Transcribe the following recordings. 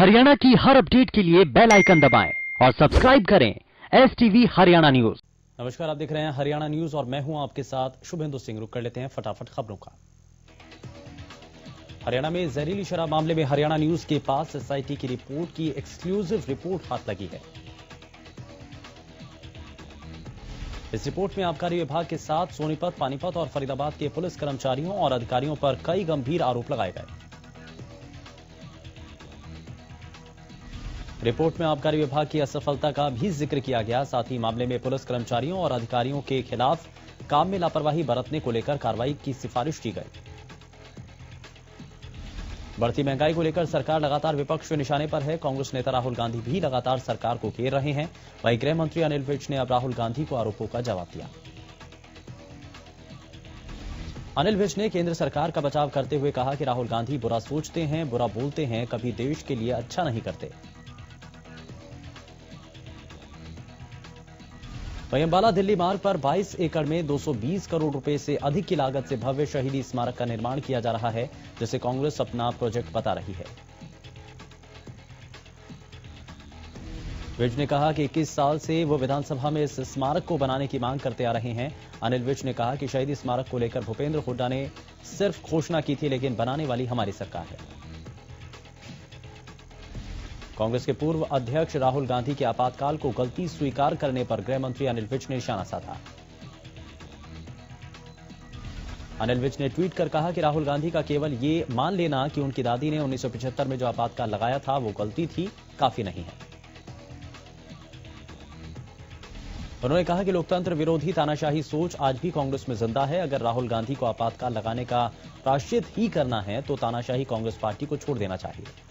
हरियाणा की हर अपडेट के लिए बेल आइकन दबाएं और सब्सक्राइब करें STV हरियाणा न्यूज। नमस्कार, आप देख रहे हैं हरियाणा न्यूज और मैं हूं आपके साथ शुभेंदु सिंह। रुक कर लेते हैं फटाफट खबरों का। हरियाणा में जहरीली शराब मामले में हरियाणा न्यूज के पास SIT की रिपोर्ट की एक्सक्लूसिव रिपोर्ट हाथ लगी है। इस रिपोर्ट में आबकारी विभाग के साथ सोनीपत, पानीपत और फरीदाबाद के पुलिस कर्मचारियों और अधिकारियों पर कई गंभीर आरोप लगाए गए। रिपोर्ट में आबकारी विभाग की असफलता का भी जिक्र किया गया। साथ ही मामले में पुलिस कर्मचारियों और अधिकारियों के खिलाफ काम में लापरवाही बरतने को लेकर कार्रवाई की सिफारिश की गई। बढ़ती महंगाई को लेकर सरकार लगातार विपक्ष के निशाने पर है। कांग्रेस नेता राहुल गांधी भी लगातार सरकार को घेर रहे हैं। वहीं गृह मंत्री अनिल विज ने अब राहुल गांधी को आरोपों का जवाब दिया। अनिल विज ने केंद्र सरकार का बचाव करते हुए कहा कि राहुल गांधी बुरा सोचते हैं, बुरा बोलते हैं, कभी देश के लिए अच्छा नहीं करते। वहीं अंबाला दिल्ली मार्ग पर 22 एकड़ में 220 करोड़ रुपए से अधिक की लागत से भव्य शहीदी स्मारक का निर्माण किया जा रहा है, जिसे कांग्रेस अपना प्रोजेक्ट बता रही है। विज ने कहा कि 21 साल से वो विधानसभा में इस स्मारक को बनाने की मांग करते आ रहे हैं। अनिल विज ने कहा कि शहीदी स्मारक को लेकर भूपेंद्र हुड्डा ने सिर्फ घोषणा की थी, लेकिन बनाने वाली हमारी सरकार है। कांग्रेस के पूर्व अध्यक्ष राहुल गांधी के आपातकाल को गलती स्वीकार करने पर गृह मंत्री अनिल विज ने निशाना साधा। अनिल विज ने ट्वीट कर कहा कि राहुल गांधी का केवल ये मान लेना कि उनकी दादी ने 1975 में जो आपातकाल लगाया था वो गलती थी, काफी नहीं है। उन्होंने कहा कि लोकतंत्र विरोधी तानाशाही सोच आज भी कांग्रेस में जिंदा है। अगर राहुल गांधी को आपातकाल लगाने का प्रायश्चित ही करना है तो तानाशाही कांग्रेस पार्टी को छोड़ देना चाहिए।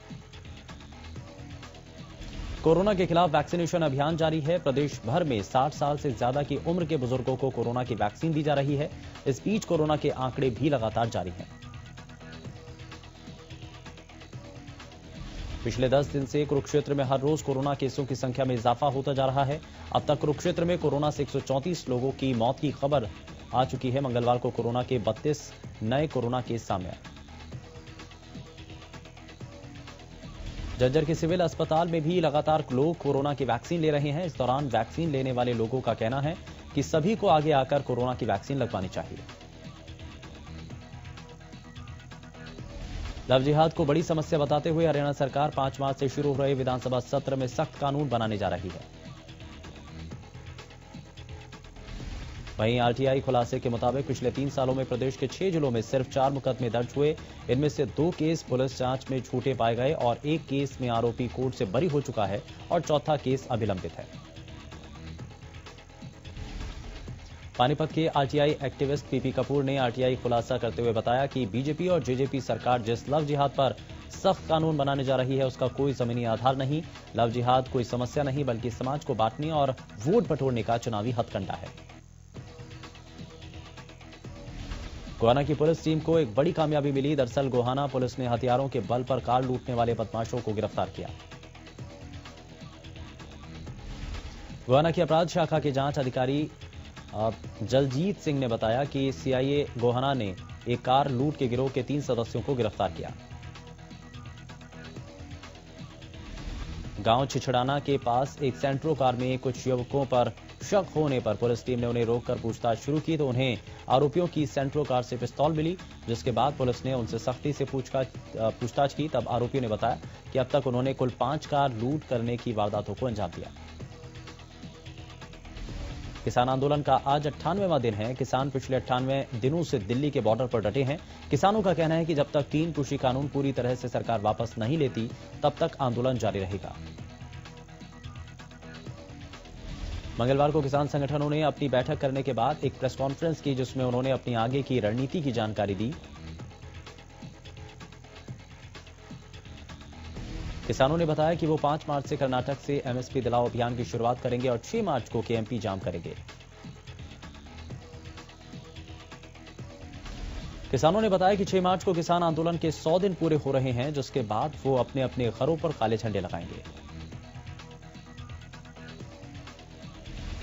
कोरोना के खिलाफ वैक्सीनेशन अभियान जारी है। प्रदेश भर में 60 साल से ज्यादा की उम्र के बुजुर्गों को कोरोना की वैक्सीन दी जा रही है। इस बीच कोरोना के आंकड़े भी लगातार जारी हैं। पिछले 10 दिन से कुरुक्षेत्र में हर रोज कोरोना केसों की संख्या में इजाफा होता जा रहा है। अब तक कुरुक्षेत्र में कोरोना से 134 लोगों की मौत की खबर आ चुकी है। मंगलवार को कोरोना के 32 नए कोरोना केस सामने आए। झज्जर के सिविल अस्पताल में भी लगातार लोग कोरोना की वैक्सीन ले रहे हैं। इस दौरान वैक्सीन लेने वाले लोगों का कहना है कि सभी को आगे आकर कोरोना की वैक्सीन लगवानी चाहिए। लव जिहाद को बड़ी समस्या बताते हुए हरियाणा सरकार 5 मार्च से शुरू हो रहे विधानसभा सत्र में सख्त कानून बनाने जा रही है। वहीं RTI खुलासे के मुताबिक पिछले 3 सालों में प्रदेश के 6 जिलों में सिर्फ 4 मुकदमे दर्ज हुए। इनमें से 2 केस पुलिस जांच में झूठे पाए गए और 1 केस में आरोपी कोर्ट से बरी हो चुका है और चौथा केस अभी लंबित है। पानीपत के RTI एक्टिविस्ट PP कपूर ने RTI खुलासा करते हुए बताया कि बीजेपी और JJP सरकार जिस लव जिहाद पर सख्त कानून बनाने जा रही है उसका कोई जमीनी आधार नहीं। लव जिहाद कोई समस्या नहीं बल्कि समाज को बांटने और वोट बटोरने का चुनावी हथकंडा है। गोहाना की पुलिस टीम को एक बड़ी कामयाबी मिली। दरअसल गोहाना पुलिस ने हथियारों के बल पर कार लूटने वाले बदमाशों को गिरफ्तार किया। गोहाना की अपराध शाखा के जांच अधिकारी जलजीत सिंह ने बताया कि CIA गोहाना ने एक कार लूट के गिरोह के 3 सदस्यों को गिरफ्तार किया। गांव छिछड़ाना के पास एक सेंट्रो कार में कुछ युवकों पर शक होने पर पुलिस टीम ने उन्हें रोककर पूछताछ शुरू की तो उन्हें आरोपियों की सेंट्रो कार से पिस्तौल मिली, जिसके बाद पुलिस ने उनसे सख्ती से पूछताछ की। तब आरोपियों ने बताया कि अब तक उन्होंने कुल 5 कार लूट करने की वारदातों को अंजाम दिया। किसान आंदोलन का आज 98वां दिन है। किसान पिछले 98 दिनों से दिल्ली के बॉर्डर पर डटे हैं। किसानों का कहना है कि जब तक 3 कृषि कानून पूरी तरह से सरकार वापस नहीं लेती तब तक आंदोलन जारी रहेगा। मंगलवार को किसान संगठनों ने अपनी बैठक करने के बाद एक प्रेस कॉन्फ्रेंस की, जिसमें उन्होंने अपनी आगे की रणनीति की जानकारी दी। किसानों ने बताया कि वो 5 मार्च से कर्नाटक से MSP दिलाओ अभियान की शुरुआत करेंगे और 6 मार्च को KMP जाम करेंगे। किसानों ने बताया कि 6 मार्च को किसान आंदोलन के 100 दिन पूरे हो रहे हैं, जिसके बाद वो अपने अपने घरों पर काले झंडे लगाएंगे।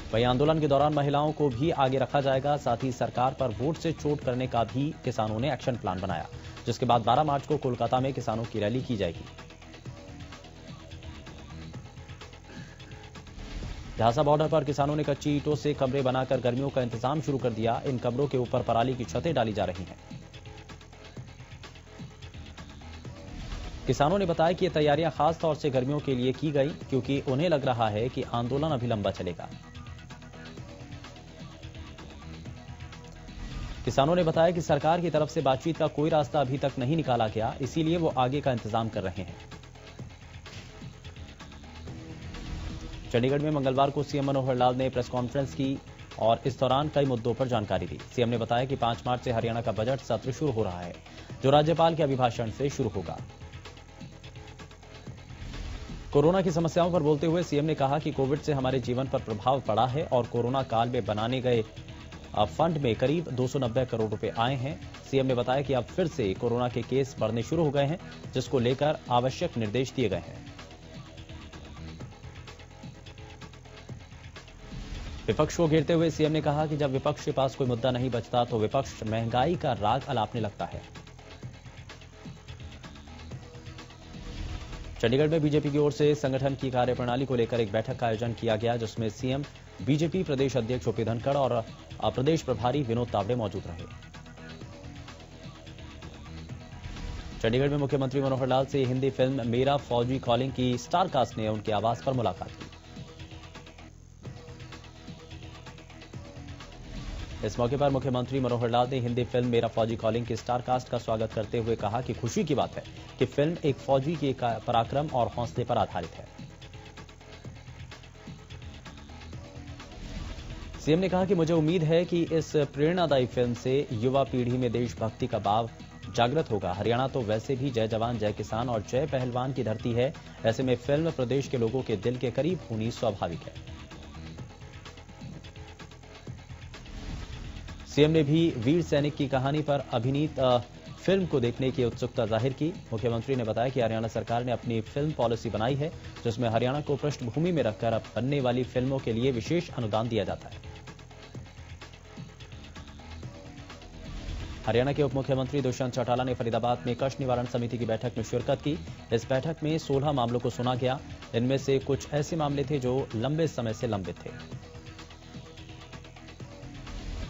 वहीं आंदोलन के दौरान महिलाओं को भी आगे रखा जाएगा। साथ ही सरकार पर वोट से चोट करने का भी किसानों ने एक्शन प्लान बनाया, जिसके बाद 12 मार्च को कोलकाता में किसानों की रैली की जाएगी। झांसा बॉर्डर पर किसानों ने कच्ची ईंटों से कमरे बनाकर गर्मियों का इंतजाम शुरू कर दिया। इन कमरों के ऊपर पराली की छतें डाली जा रही हैं। किसानों ने बताया कि ये तैयारियां खास तौर से गर्मियों के लिए की गई, क्योंकि उन्हें लग रहा है कि आंदोलन अभी लंबा चलेगा। किसानों ने बताया कि सरकार की तरफ से बातचीत का कोई रास्ता अभी तक नहीं निकाला गया, इसीलिए वो आगे का इंतजाम कर रहे हैं। चंडीगढ़ में मंगलवार को सीएम मनोहर लाल ने प्रेस कॉन्फ्रेंस की और इस दौरान कई मुद्दों पर जानकारी दी। सीएम ने बताया कि 5 मार्च से हरियाणा का बजट सत्र शुरू हो रहा है, जो राज्यपाल के अभिभाषण से शुरू होगा। कोरोना की समस्याओं पर बोलते हुए सीएम ने कहा कि कोविड से हमारे जीवन पर प्रभाव पड़ा है और कोरोना काल में बनाने गए फंड में करीब 290 करोड़ रुपए आए हैं। सीएम ने बताया कि अब फिर से कोरोना के केस बढ़ने शुरू हो गए हैं, जिसको लेकर आवश्यक निर्देश दिए गए हैं। विपक्ष को घेरते हुए सीएम ने कहा कि जब विपक्ष के पास कोई मुद्दा नहीं बचता तो विपक्ष महंगाई का राग अलापने लगता है। चंडीगढ़ में बीजेपी की ओर से संगठन की कार्यप्रणाली को लेकर एक बैठक का आयोजन किया गया, जिसमें सीएम, बीजेपी प्रदेश अध्यक्ष ओपी धनखड़ और प्रदेश प्रभारी विनोद तावड़े मौजूद रहे। चंडीगढ़ में मुख्यमंत्री मनोहर लाल से हिंदी फिल्म मेरा फौजी कॉलिंग की स्टार कास्ट ने उनके आवास पर मुलाकात की। इस मौके पर मुख्यमंत्री मनोहर लाल ने हिंदी फिल्म मेरा फौजी कॉलिंग की स्टार कास्ट का स्वागत करते हुए कहा कि खुशी की बात है कि फिल्म एक फौजी के पराक्रम और हौसले पर आधारित है। सीएम ने कहा कि मुझे उम्मीद है कि इस प्रेरणादायी फिल्म से युवा पीढ़ी में देशभक्ति का भाव जागृत होगा। हरियाणा तो वैसे भी जय जवान जय किसान और जय पहलवान की धरती है, ऐसे में फिल्म प्रदेश के लोगों के दिल के करीब होनी स्वाभाविक है। सीएम ने भी वीर सैनिक की कहानी पर अभिनीत फिल्म को देखने की उत्सुकता जाहिर की। मुख्यमंत्री ने बताया कि हरियाणा सरकार ने अपनी फिल्म पॉलिसी बनाई है, जिसमें हरियाणा को पृष्ठभूमि में रखकर अब बनने वाली फिल्मों के लिए विशेष अनुदान दिया जाता है। हरियाणा के उप मुख्यमंत्री दुष्यंत चौटाला ने फरीदाबाद में कष्ट निवारण समिति की बैठक में शिरकत की। इस बैठक में 16 मामलों को सुना गया। इनमें से कुछ ऐसे मामले थे जो लंबे समय से लंबित थे।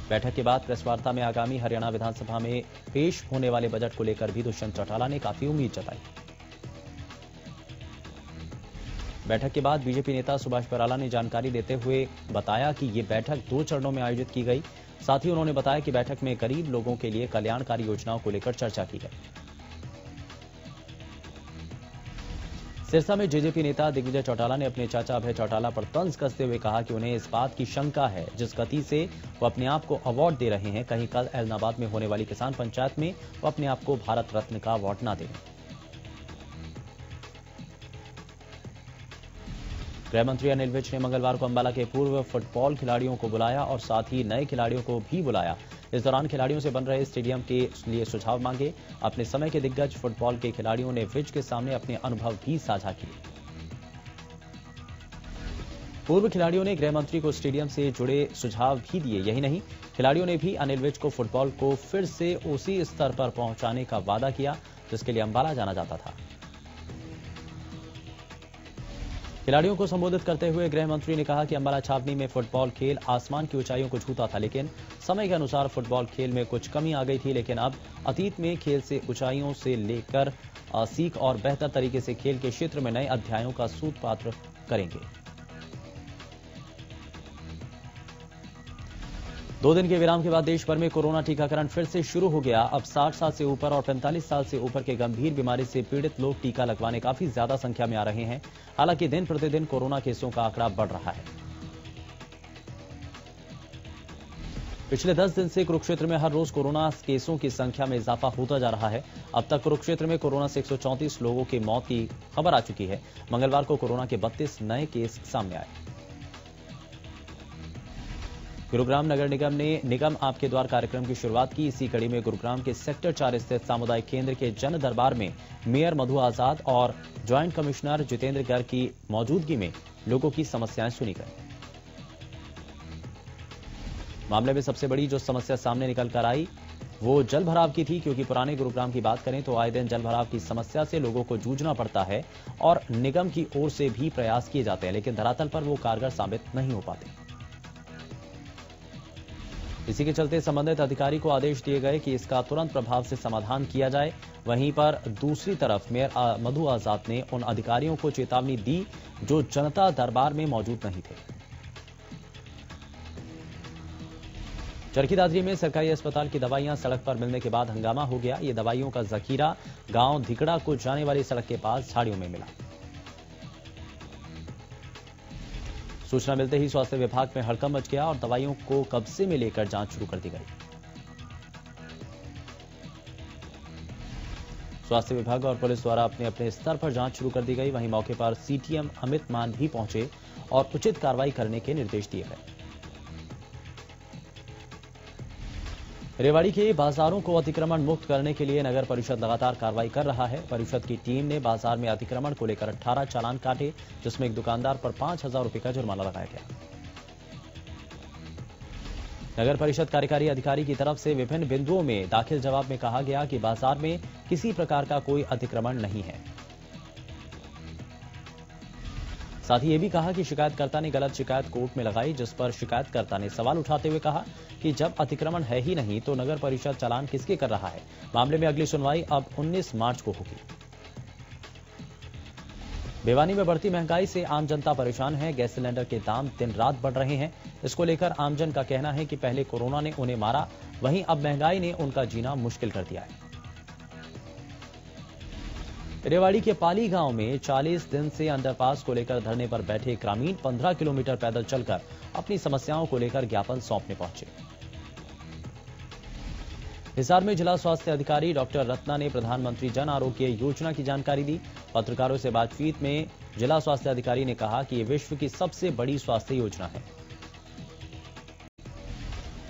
बैठक के बाद प्रेस वार्ता में आगामी हरियाणा विधानसभा में पेश होने वाले बजट को लेकर भी दुष्यंत चौटाला ने काफी उम्मीद जताई। बैठक के बाद बीजेपी नेता सुभाष बराला ने जानकारी देते हुए बताया कि ये बैठक 2 चरणों में आयोजित की गई। साथ ही उन्होंने बताया कि बैठक में गरीब लोगों के लिए कल्याणकारी योजनाओं को लेकर चर्चा की गई। सिरसा में जेजेपी नेता दिग्विजय चौटाला ने अपने चाचा अभय चौटाला पर तंज कसते हुए कहा कि उन्हें इस बात की शंका है जिस गति से वो अपने आप को अवार्ड दे रहे हैं, कहीं कल एलनाबाद में होने वाली किसान पंचायत में वो अपने आप को भारत रत्न का अवार्ड न दें। गृह मंत्री अनिल विज ने मंगलवार को अंबाला के पूर्व फुटबॉल खिलाड़ियों को बुलाया और साथ ही नए खिलाड़ियों को भी बुलाया। इस दौरान खिलाड़ियों से बन रहे स्टेडियम के लिए सुझाव मांगे। अपने समय के दिग्गज फुटबॉल के खिलाड़ियों ने विज के सामने अपने अनुभव भी साझा किए। पूर्व खिलाड़ियों ने गृह मंत्री को स्टेडियम से जुड़े सुझाव भी दिए। यही नहीं, खिलाड़ियों ने भी अनिल विज को फुटबॉल को फिर से उसी स्तर पर पहुंचाने का वादा किया जिसके लिए अंबाला जाना जाता था। खिलाड़ियों को संबोधित करते हुए गृह मंत्री ने कहा कि अंबाला छावनी में फुटबॉल खेल आसमान की ऊंचाइयों को छूता था, लेकिन समय के अनुसार फुटबॉल खेल में कुछ कमी आ गई थी। लेकिन अब अतीत में खेल से ऊंचाइयों से लेकर सीख और बेहतर तरीके से खेल के क्षेत्र में नए अध्यायों का सूत्रपात करेंगे। 2 दिन के विराम के बाद देश भर में कोरोना टीकाकरण फिर से शुरू हो गया। अब 60 साल से ऊपर और 45 साल से ऊपर के गंभीर बीमारी से पीड़ित लोग टीका लगवाने काफी ज्यादा संख्या में आ रहे हैं। हालांकि दिन प्रतिदिन कोरोना केसों का आंकड़ा बढ़ रहा है। पिछले 10 दिन से कुरुक्षेत्र में हर रोज कोरोना केसों की संख्या में इजाफा होता जा रहा है। अब तक कुरुक्षेत्र में कोरोना से 134 लोगों की मौत की खबर आ चुकी है। मंगलवार को कोरोना के 32 नए केस सामने आए। गुरुग्राम नगर निगम ने निगम आपके द्वार कार्यक्रम की शुरुआत की। इसी कड़ी में गुरुग्राम के सेक्टर 4 स्थित सामुदायिक केंद्र के जन दरबार में मेयर मधु आजाद और ज्वाइंट कमिश्नर जितेंद्र गर्ग की मौजूदगी में लोगों की समस्याएं सुनी गई। मामले में सबसे बड़ी जो समस्या सामने निकल कर आई वो जल भराव की थी, क्योंकि पुराने गुरुग्राम की बात करें तो आए दिन जल भराव की समस्या से लोगों को जूझना पड़ता है और निगम की ओर से भी प्रयास किए जाते हैं, लेकिन धरातल पर वो कारगर साबित नहीं हो पाते। इसी के चलते संबंधित अधिकारी को आदेश दिए गए कि इसका तुरंत प्रभाव से समाधान किया जाए। वहीं पर दूसरी तरफ मेयर मधु आजाद ने उन अधिकारियों को चेतावनी दी जो जनता दरबार में मौजूद नहीं थे। चरखी दादरी में सरकारी अस्पताल की दवाइयां सड़क पर मिलने के बाद हंगामा हो गया। ये दवाइयों का जखीरा गांव धिकड़ा को जाने वाली सड़क के पास झाड़ियों में मिला। सूचना मिलते ही स्वास्थ्य विभाग में हड़कंप मच गया और दवाइयों को कब्जे में लेकर जांच शुरू कर दी गई। स्वास्थ्य विभाग और पुलिस द्वारा अपने अपने स्तर पर जांच शुरू कर दी गई। वहीं मौके पर सीटीएम अमित मान भी पहुंचे और उचित कार्रवाई करने के निर्देश दिए गए। रेवाड़ी के बाजारों को अतिक्रमण मुक्त करने के लिए नगर परिषद लगातार कार्रवाई कर रहा है। परिषद की टीम ने बाजार में अतिक्रमण को लेकर 18 चालान काटे, जिसमें एक दुकानदार पर 5,000 रुपए का जुर्माना लगाया गया। नगर परिषद कार्यकारी अधिकारी की तरफ से विभिन्न बिंदुओं में दाखिल जवाब में कहा गया कि बाजार में किसी प्रकार का कोई अतिक्रमण नहीं है। साथ ही यह भी कहा कि शिकायतकर्ता ने गलत शिकायत कोर्ट में लगाई, जिस पर शिकायतकर्ता ने सवाल उठाते हुए कहा कि जब अतिक्रमण है ही नहीं तो नगर परिषद चालान किसके कर रहा है। मामले में अगली सुनवाई अब 19 मार्च को होगी। भिवानी में बढ़ती महंगाई से आम जनता परेशान है। गैस सिलेंडर के दाम दिन रात बढ़ रहे हैं। इसको लेकर आमजन का कहना है कि पहले कोरोना ने उन्हें मारा, वहीं अब महंगाई ने उनका जीना मुश्किल कर दिया है। रेवाड़ी के पाली गांव में 40 दिन से अंडरपास को लेकर धरने पर बैठे ग्रामीण 15 किलोमीटर पैदल चलकर अपनी समस्याओं को लेकर ज्ञापन सौंपने पहुंचे। हिसार में जिला स्वास्थ्य अधिकारी डॉक्टर रत्ना ने प्रधानमंत्री जन आरोग्य योजना की जानकारी दी। पत्रकारों से बातचीत में जिला स्वास्थ्य अधिकारी ने कहा कि यह विश्व की सबसे बड़ी स्वास्थ्य योजना है।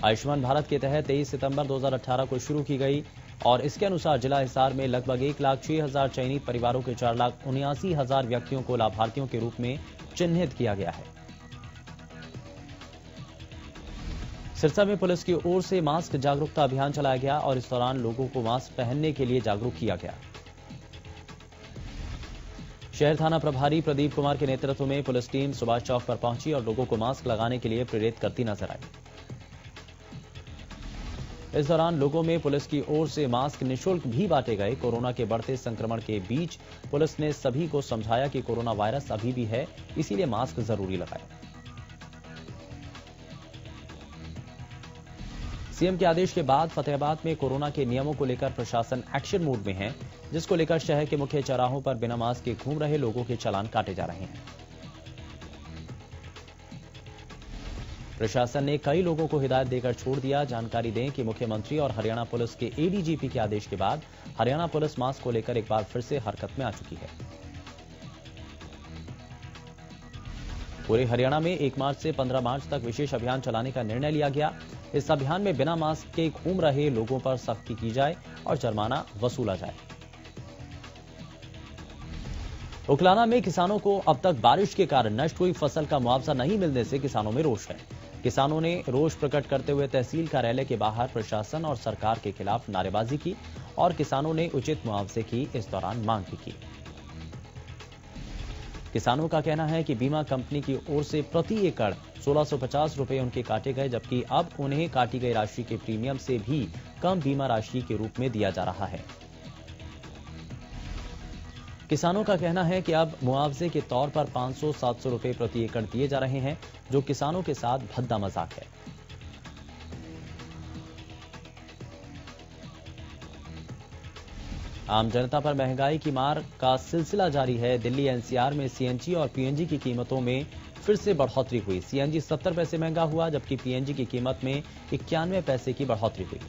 आयुष्मान भारत के तहत 23 सितंबर 2018 को शुरू की गई और इसके अनुसार जिला हिसार में लगभग 1,06,000 चयनित परिवारों के 4,79,000 व्यक्तियों को लाभार्थियों के रूप में चिन्हित किया गया है। सिरसा में पुलिस की ओर से मास्क जागरूकता अभियान चलाया गया और इस दौरान लोगों को मास्क पहनने के लिए जागरूक किया गया। शहर थाना प्रभारी प्रदीप कुमार के नेतृत्व में पुलिस टीम सुभाष चौक पर पहुंची और लोगों को मास्क लगाने के लिए प्रेरित करती नजर आई। इस दौरान लोगों में पुलिस की ओर से मास्क निःशुल्क भी बांटे गए। कोरोना के बढ़ते संक्रमण के बीच पुलिस ने सभी को समझाया कि कोरोना वायरस अभी भी है, इसीलिए मास्क जरूरी लगाएं। सीएम के आदेश के बाद फतेहाबाद में कोरोना के नियमों को लेकर प्रशासन एक्शन मोड में है, जिसको लेकर शहर के मुख्य चौराहों पर बिना मास्क के घूम रहे लोगों के चालान काटे जा रहे हैं। प्रशासन ने कई लोगों को हिदायत देकर छोड़ दिया। जानकारी दें कि मुख्यमंत्री और हरियाणा पुलिस के एडीजीपी के आदेश के बाद हरियाणा पुलिस मास्क को लेकर एक बार फिर से हरकत में आ चुकी है। पूरे हरियाणा में 1 मार्च से 15 मार्च तक विशेष अभियान चलाने का निर्णय लिया गया। इस अभियान में बिना मास्क के घूम रहे लोगों पर सख्ती की जाए और जुर्माना वसूला जाए। उकलाना में किसानों को अब तक बारिश के कारण नष्ट हुई फसल का मुआवजा नहीं मिलने से किसानों में रोष है। किसानों ने रोष प्रकट करते हुए तहसील कार्यालय के बाहर प्रशासन और सरकार के खिलाफ नारेबाजी की और किसानों ने उचित मुआवजे की इस दौरान मांग भी की। किसानों का कहना है कि बीमा कंपनी की ओर से प्रति एकड़ 1650 रुपए उनके काटे गए, जबकि अब उन्हें काटी गई राशि के प्रीमियम से भी कम बीमा राशि के रूप में दिया जा रहा है। किसानों का कहना है कि अब मुआवजे के तौर पर 500-700 रुपए प्रति एकड़ दिए जा रहे हैं, जो किसानों के साथ भद्दा मजाक है। आम जनता पर महंगाई की मार का सिलसिला जारी है। दिल्ली एनसीआर में सीएनजी और पीएनजी की कीमतों में फिर से बढ़ोतरी हुई। सीएनजी 70 पैसे महंगा हुआ, जबकि पीएनजी की कीमत में 91 पैसे की बढ़ोतरी हुई।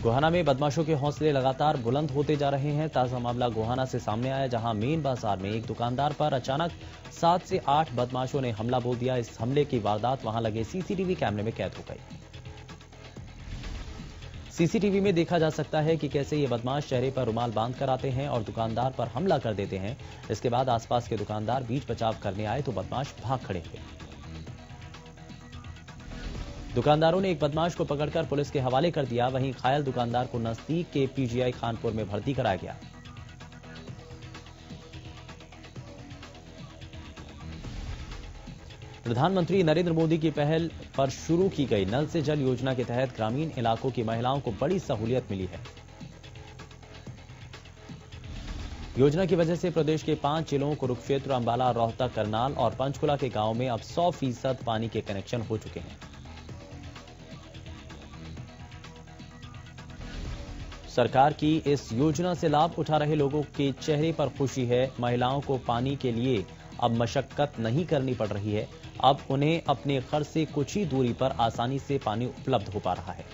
गोहाना में बदमाशों के हौसले लगातार बुलंद होते जा रहे हैं। ताजा मामला गोहाना से सामने आया, जहां मेन बाजार में एक दुकानदार पर अचानक 7 से 8 बदमाशों ने हमला बोल दिया। इस हमले की वारदात वहां लगे सीसीटीवी कैमरे में कैद हो गई। सीसीटीवी में देखा जा सकता है कि कैसे ये बदमाश चेहरे पर रुमाल बांध कर आते हैं और दुकानदार पर हमला कर देते हैं। इसके बाद आसपास के दुकानदार बीच बचाव करने आए तो बदमाश भाग खड़े हुए। दुकानदारों ने एक बदमाश को पकड़कर पुलिस के हवाले कर दिया। वहीं घायल दुकानदार को नजदीक के पीजीआई खानपुर में भर्ती कराया गया। प्रधानमंत्री नरेंद्र मोदी की पहल पर शुरू की गई नल से जल योजना के तहत ग्रामीण इलाकों की महिलाओं को बड़ी सहूलियत मिली है। योजना की वजह से प्रदेश के 5 जिलों कुरुक्षेत्र, अंबाला, रोहतक, करनाल और पंचकुला के गांवों में अब 100% पानी के कनेक्शन हो चुके हैं। सरकार की इस योजना से लाभ उठा रहे लोगों के चेहरे पर खुशी है। महिलाओं को पानी के लिए अब मशक्कत नहीं करनी पड़ रही है। अब उन्हें अपने घर से कुछ ही दूरी पर आसानी से पानी उपलब्ध हो पा रहा है।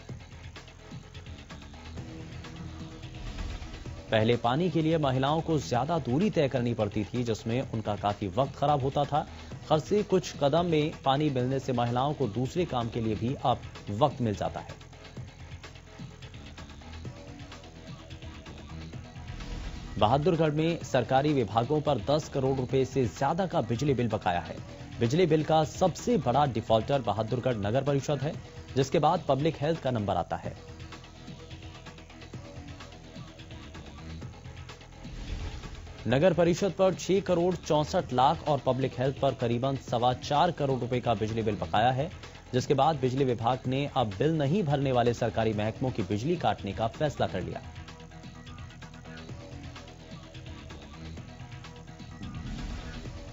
पहले पानी के लिए महिलाओं को ज्यादा दूरी तय करनी पड़ती थी, जिसमें उनका काफी वक्त खराब होता था। घर से कुछ कदम में पानी मिलने से महिलाओं को दूसरे काम के लिए भी अब वक्त मिल जाता है। बहादुरगढ़ में सरकारी विभागों पर 10 करोड़ रुपए से ज्यादा का बिजली बिल बकाया है। बिजली बिल का सबसे बड़ा डिफॉल्टर बहादुरगढ़ नगर परिषद है, जिसके बाद पब्लिक हेल्थ का नंबर आता है। नगर परिषद पर 6 करोड़ 64 लाख और पब्लिक हेल्थ पर करीबन 4.25 करोड़ रुपए का बिजली बिल बकाया है, जिसके बाद बिजली विभाग ने अब बिल नहीं भरने वाले सरकारी महकमों की बिजली काटने का फैसला कर लिया।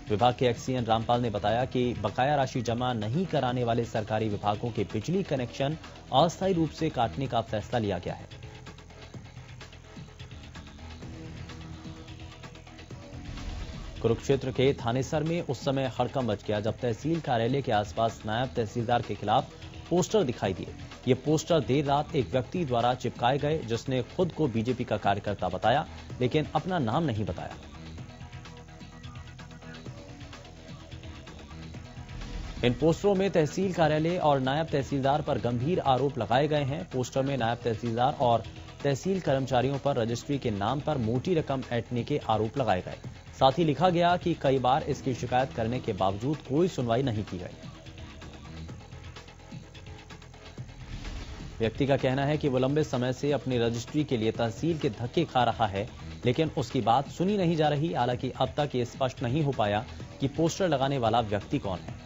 विभाग के एक्सीएन रामपाल ने बताया कि बकाया राशि जमा नहीं कराने वाले सरकारी विभागों के बिजली कनेक्शन अस्थायी रूप से काटने का फैसला लिया गया है। कुरुक्षेत्र के थानेसर में उस समय हड़कंप मच गया जब तहसील कार्यालय के आसपास नायब तहसीलदार के खिलाफ पोस्टर दिखाई दिए। ये पोस्टर देर रात एक व्यक्ति द्वारा चिपकाए गए, जिसने खुद को बीजेपी का कार्यकर्ता बताया, लेकिन अपना नाम नहीं बताया। इन पोस्टरों में तहसील कार्यालय और नायब तहसीलदार पर गंभीर आरोप लगाए गए हैं। पोस्टर में नायब तहसीलदार और तहसील कर्मचारियों पर रजिस्ट्री के नाम पर मोटी रकम ऐंठने के आरोप लगाए गए। साथ ही लिखा गया कि कई बार इसकी शिकायत करने के बावजूद कोई सुनवाई नहीं की गई। व्यक्ति का कहना है कि वो लंबे समय से अपनी रजिस्ट्री के लिए तहसील के धक्के खा रहा है, लेकिन उसकी बात सुनी नहीं जा रही। हालांकि अब तक ये स्पष्ट नहीं हो पाया कि पोस्टर लगाने वाला व्यक्ति कौन है।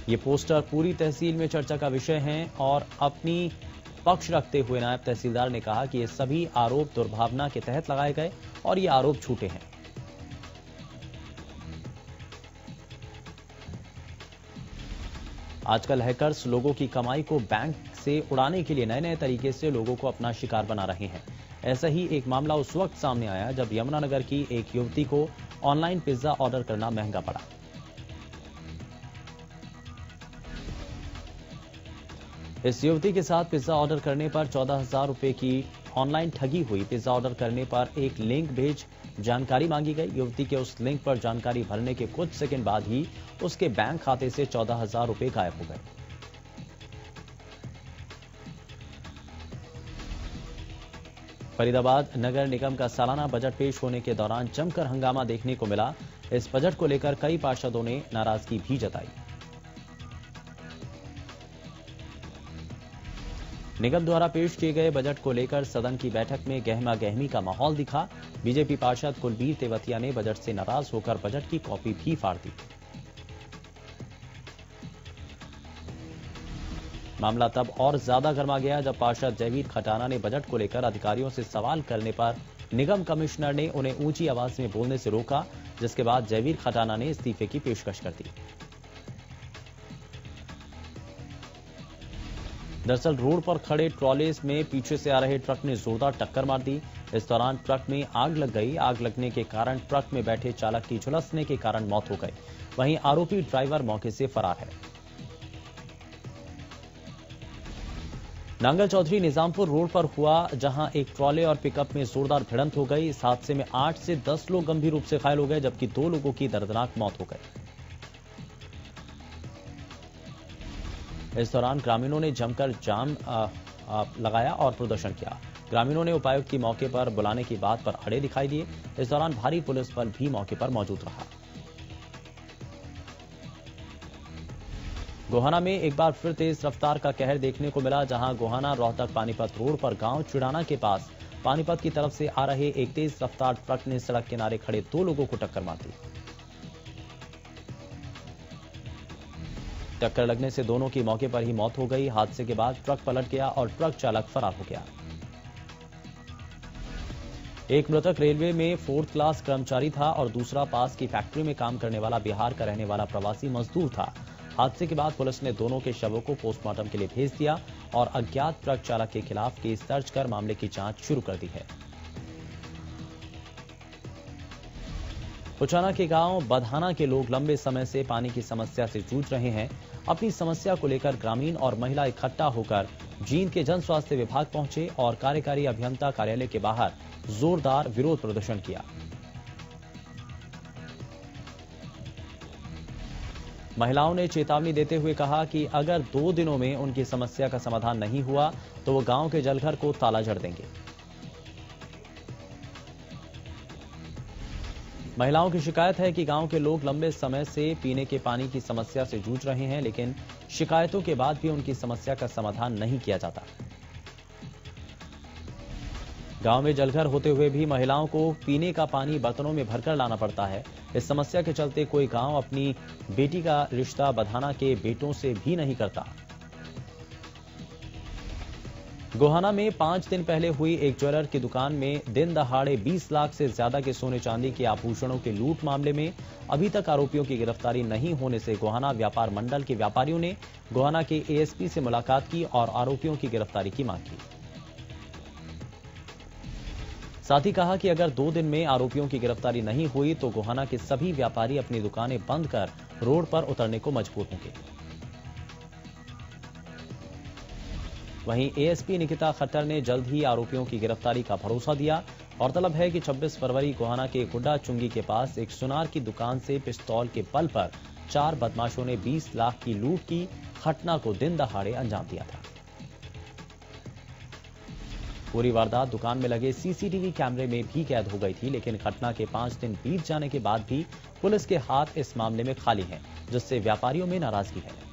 ये पोस्टर पूरी तहसील में चर्चा का विषय हैं और अपनी पक्ष रखते हुए नायब तहसीलदार ने कहा कि ये सभी आरोप दुर्भावना के तहत लगाए गए और ये आरोप झूठे हैं। आजकल हैकर्स लोगों की कमाई को बैंक से उड़ाने के लिए नए नए तरीके से लोगों को अपना शिकार बना रहे हैं। ऐसा ही एक मामला उस वक्त सामने आया जब यमुनानगर की एक युवती को ऑनलाइन पिज्जा ऑर्डर करना महंगा पड़ा। इस युवती के साथ पिज्जा ऑर्डर करने पर 14,000 रुपए की ऑनलाइन ठगी हुई। पिज्जा ऑर्डर करने पर एक लिंक भेज जानकारी मांगी गई। युवती के उस लिंक पर जानकारी भरने के कुछ सेकंड बाद ही उसके बैंक खाते से 14,000 रुपए गायब हो गए। फरीदाबाद नगर निगम का सालाना बजट पेश होने के दौरान जमकर हंगामा देखने को मिला। इस बजट को लेकर कई पार्षदों ने नाराजगी भी जताई। निगम द्वारा पेश किए गए बजट को लेकर सदन की बैठक में गहमा गहमी का माहौल दिखा। बीजेपी पार्षद कुलबीर तेवतिया ने बजट से नाराज होकर बजट की कॉपी भी फाड़ दी। मामला तब और ज्यादा गर्मा गया जब पार्षद जयवीर खटाना ने बजट को लेकर अधिकारियों से सवाल करने पर निगम कमिश्नर ने उन्हें ऊंची आवाज में बोलने से रोका, जिसके बाद जयवीर खटाना ने इस्तीफे की पेशकश कर दी। दरअसल रोड पर खड़े ट्रॉलेस में पीछे से आ रहे ट्रक ने जोरदार टक्कर मार दी। इस दौरान ट्रक में आग लग गई। आग लगने के कारण ट्रक में बैठे चालक की झुलसने के कारण मौत हो गई। वहीं आरोपी ड्राइवर मौके से फरार है। नांगल चौधरी निजामपुर रोड पर हुआ, जहां एक ट्रॉले और पिकअप में जोरदार भिड़ंत हो गई। इस हादसे में 8 से 10 लोग गंभीर रूप से घायल हो गए, जबकि 2 लोगों की दर्दनाक मौत हो गई। इस दौरान ग्रामीणों ने जमकर जाम लगाया और प्रदर्शन किया। ग्रामीणों ने उपायुक्त की मौके पर बुलाने की बात पर अड़े दिखाई दिए। इस दौरान भारी पुलिस बल भी मौके पर मौजूद रहा। गोहाना में एक बार फिर तेज रफ्तार का कहर देखने को मिला, जहां गोहाना रोहतक पानीपत रोड पर गांव चिड़ाना के पास पानीपत की तरफ से आ रहे एक तेज रफ्तार ट्रक ने सड़क किनारे खड़े 2 लोगों को टक्कर मार दी। टक्कर लगने से दोनों की मौके पर ही मौत हो गई। हादसे के बाद ट्रक पलट गया और ट्रक चालक फरार हो गया। एक मृतक रेलवे में 4th क्लास कर्मचारी था और दूसरा पास की फैक्ट्री में काम करने वाला बिहार का रहने वाला प्रवासी मजदूर था। हादसे के बाद पुलिस ने दोनों के शवों को पोस्टमार्टम के लिए भेज दिया और अज्ञात ट्रक चालक के खिलाफ केस दर्ज कर मामले की जांच शुरू कर दी है। पुचाना के गांव बधाना के लोग लंबे समय से पानी की समस्या से जूझ रहे हैं। अपनी समस्या को लेकर ग्रामीण और महिला इकट्ठा होकर जींद के जन स्वास्थ्य विभाग पहुंचे और कार्यकारी अभियंता कार्यालय के बाहर जोरदार विरोध प्रदर्शन किया। महिलाओं ने चेतावनी देते हुए कहा कि अगर 2 दिनों में उनकी समस्या का समाधान नहीं हुआ तो वो गांव के जलघर को ताला जड़ देंगे। महिलाओं की शिकायत है कि गांव के लोग लंबे समय से पीने के पानी की समस्या से जूझ रहे हैं, लेकिन शिकायतों के बाद भी उनकी समस्या का समाधान नहीं किया जाता। गांव में जलघर होते हुए भी महिलाओं को पीने का पानी बर्तनों में भरकर लाना पड़ता है। इस समस्या के चलते कोई गांव अपनी बेटी का रिश्ता बधाना के बेटों से भी नहीं करता। गोहाना में 5 दिन पहले हुई एक ज्वेलर की दुकान में दिन दहाड़े 20 लाख से ज्यादा के सोने चांदी के आभूषणों के लूट मामले में अभी तक आरोपियों की गिरफ्तारी नहीं होने से गोहाना व्यापार मंडल के व्यापारियों ने गोहाना के एएसपी से मुलाकात की और आरोपियों की गिरफ्तारी की मांग की। साथ ही कहा कि अगर 2 दिन में आरोपियों की गिरफ्तारी नहीं हुई तो गोहाना के सभी व्यापारी अपनी दुकानें बंद कर रोड पर उतरने को मजबूर होंगे। वहीं एएसपी निकिता खट्टर ने जल्द ही आरोपियों की गिरफ्तारी का भरोसा दिया। गौरतलब है कि 26 फरवरी गोहाना के गुड्डा चुंगी के पास एक सुनार की दुकान से पिस्तौल के बल पर 4 बदमाशों ने 20 लाख की लूट की घटना को दिन दहाड़े अंजाम दिया था। पूरी वारदात दुकान में लगे सीसीटीवी कैमरे में भी कैद हो गई थी, लेकिन घटना के 5 दिन बीत जाने के बाद भी पुलिस के हाथ इस मामले में खाली हैं, जिससे व्यापारियों में नाराजगी है।